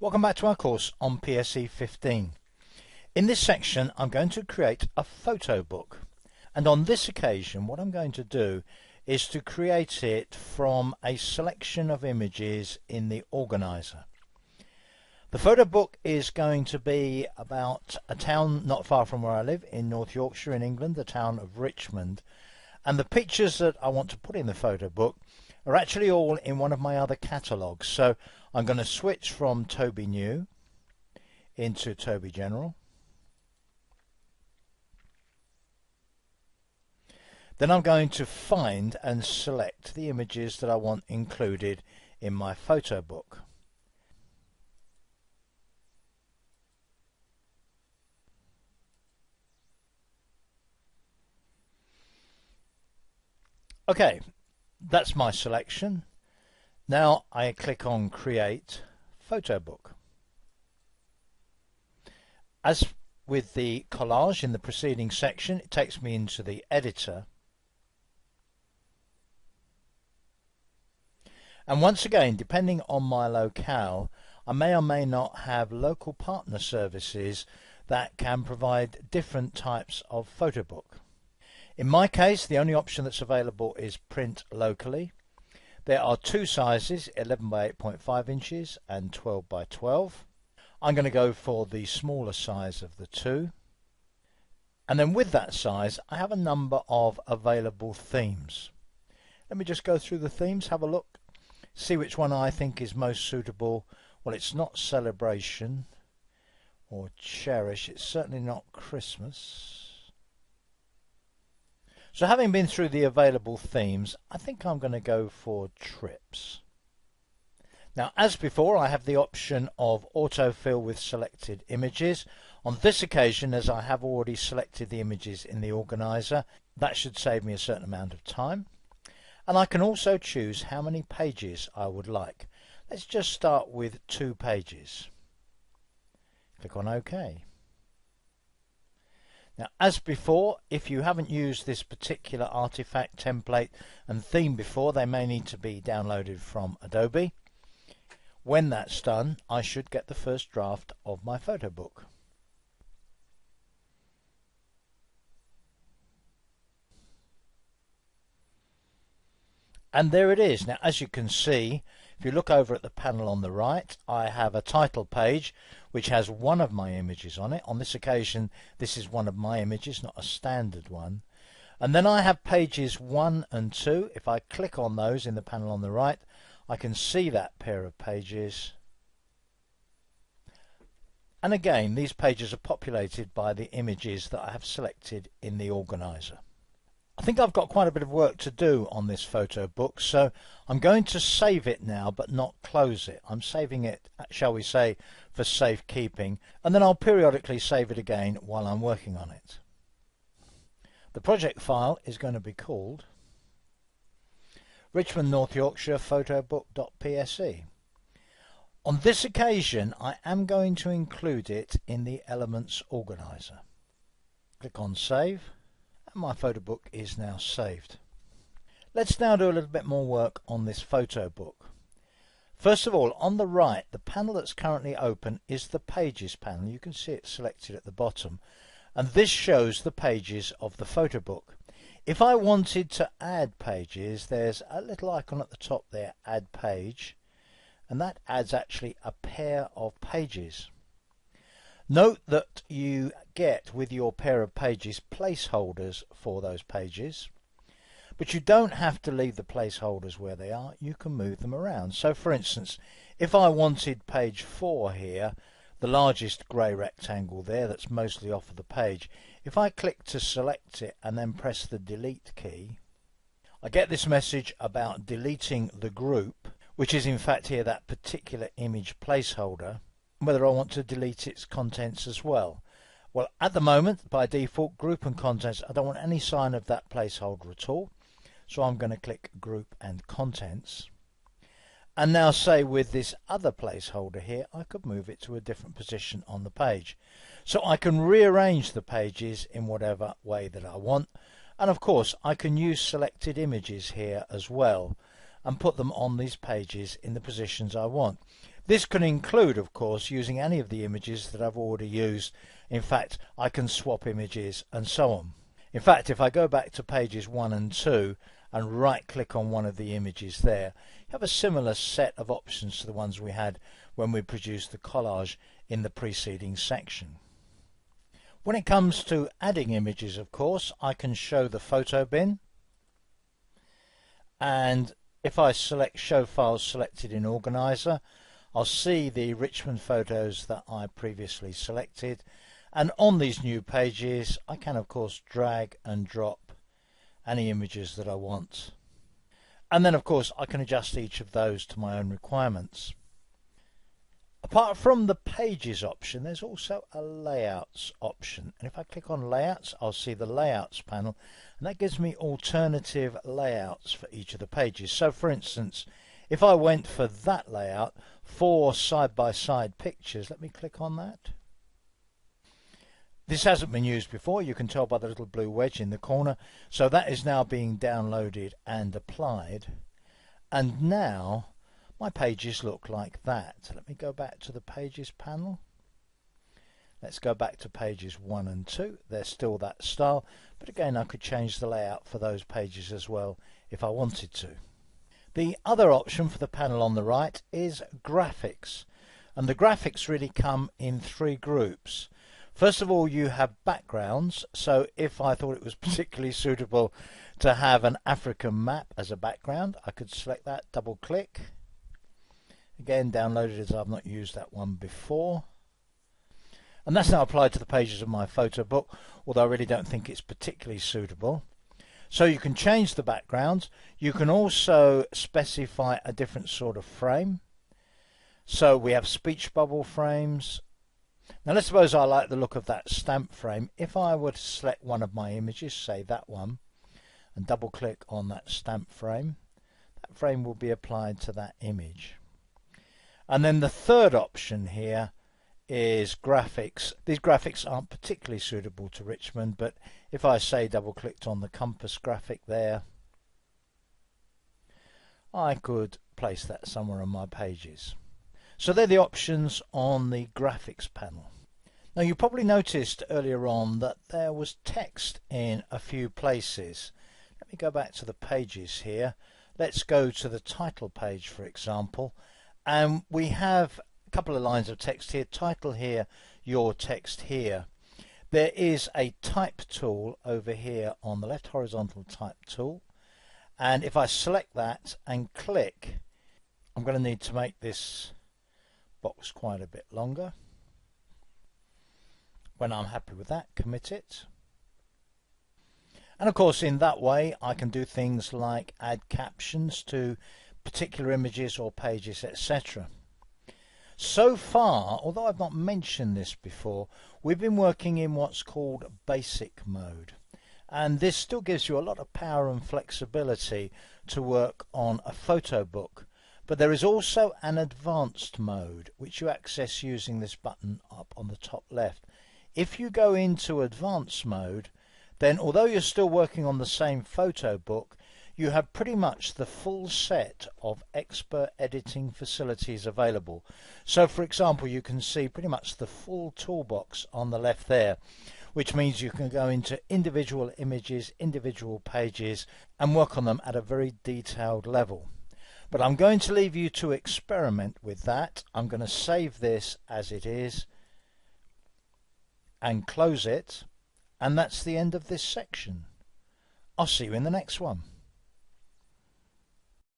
Welcome back to our course on PSE 15. In this section I'm going to create a photo book, and on this occasion what I'm going to do is to create it from a selection of images in the organizer. The photo book is going to be about a town not far from where I live in North Yorkshire in England, the town of Richmond, and the pictures that I want to put in the photo book are actually all in one of my other catalogues. So I'm going to switch from Tobii New into Tobii General. Then I'm going to find and select the images that I want included in my photo book. Okay, that's my selection. Now I click on Create Photo Book. As with the collage in the preceding section, it takes me into the editor. And once again, depending on my locale, I may or may not have local partner services that can provide different types of photo book. In my case, the only option that's available is print locally. There are two sizes, 11 by 8.5 inches and 12 by 12. I'm going to go for the smaller size of the two. And then with that size, I have a number of available themes. Let me just go through the themes, have a look, see which one I think is most suitable. Well, it's not Celebration or Cherish, it's certainly not Christmas. So having been through the available themes, I think I'm going to go for trips. Now, as before, I have the option of autofill with selected images. On this occasion, as I have already selected the images in the organizer, that should save me a certain amount of time. And I can also choose how many pages I would like. Let's just start with 2 pages. Click on OK. Now, as before, if you haven't used this particular artifact, template and theme before, they may need to be downloaded from Adobe. When that's done, I should get the first draft of my photo book. And there it is. Now, as you can see, if you look over at the panel on the right, I have a title page which has one of my images on it. On this occasion, this is one of my images, not a standard one. And then I have pages 1 and 2. If I click on those in the panel on the right, I can see that pair of pages. And again, these pages are populated by the images that I have selected in the organizer. I think I've got quite a bit of work to do on this photo book, so I'm going to save it now but not close it. I'm saving it, shall we say, for safekeeping, and then I'll periodically save it again while I'm working on it. The project file is going to be called Richmond North Yorkshire photobook.pse. On this occasion I am going to include it in the Elements organizer. Click on Save. My photo book is now saved. Let's now do a little bit more work on this photo book. First of all, on the right, the panel that's currently open is the Pages panel. You can see it selected at the bottom, and this shows the pages of the photo book. If I wanted to add pages, there's a little icon at the top there, Add Page, and that adds actually a pair of pages. Note that you get with your pair of pages placeholders for those pages, but you don't have to leave the placeholders where they are. You can move them around. So for instance, if I wanted page 4 here, the largest grey rectangle there that's mostly off of the page, if I click to select it and then press the delete key, I get this message about deleting the group, which is in fact here that particular image placeholder, whether I want to delete its contents as well. Well, at the moment, by default, group and contents, I don't want any sign of that placeholder at all. So I'm going to click Group and Contents. And now say with this other placeholder here, I could move it to a different position on the page. So I can rearrange the pages in whatever way that I want. And of course, I can use selected images here as well and put them on these pages in the positions I want. This can include, of course, using any of the images that I've already used. In fact, I can swap images and so on. In fact, if I go back to pages 1 and 2 and right click on one of the images there, you have a similar set of options to the ones we had when we produced the collage in the preceding section. When it comes to adding images, of course, I can show the photo bin, and if I select show files selected in Organizer, I'll see the Richmond photos that I previously selected, and on these new pages I can of course drag and drop any images that I want, and then of course I can adjust each of those to my own requirements. Apart from the pages option, there's also a layouts option, and if I click on layouts I'll see the layouts panel, and that gives me alternative layouts for each of the pages. So for instance, if I went for that layout for side-by-side pictures, let me click on that. This hasn't been used before, you can tell by the little blue wedge in the corner, so that is now being downloaded and applied, and now my pages look like that. Let me go back to the pages panel. Let's go back to pages 1 and 2. They're still that style, but again I could change the layout for those pages as well if I wanted to. The other option for the panel on the right is graphics, and the graphics really come in 3 groups. First of all, you have backgrounds, so if I thought it was particularly suitable to have an African map as a background, I could select that, double click. Again, download it as I've not used that one before. And that's now applied to the pages of my photo book, although I really don't think it's particularly suitable. So you can change the backgrounds. You can also specify a different sort of frame. So we have speech bubble frames. Now let's suppose I like the look of that stamp frame. If I were to select one of my images, say that one, and double click on that stamp frame, that frame will be applied to that image. And then the third option here is graphics. These graphics aren't particularly suitable to Richmond, but if I say double clicked on the compass graphic there, I could place that somewhere on my pages. So they're the options on the graphics panel. Now you probably noticed earlier on that there was text in a few places. Let me go back to the pages here. Let's go to the title page, for example, and we have a couple of lines of text here. Title here, your text here. There is a type tool over here on the left, horizontal type tool, and if I select that and click, I'm going to need to make this box quite a bit longer. When I'm happy with that, commit it. And of course in that way I can do things like add captions to particular images or pages, etc. So far, although I've not mentioned this before, we've been working in what's called basic mode, and this still gives you a lot of power and flexibility to work on a photo book. But there is also an advanced mode which you access using this button up on the top left. If you go into advanced mode, then although you're still working on the same photo book, you have pretty much the full set of expert editing facilities available. So for example, you can see pretty much the full toolbox on the left there, which means you can go into individual images, individual pages, and work on them at a very detailed level. But I'm going to leave you to experiment with that. I'm going to save this as it is and close it, and that's the end of this section. I'll see you in the next one.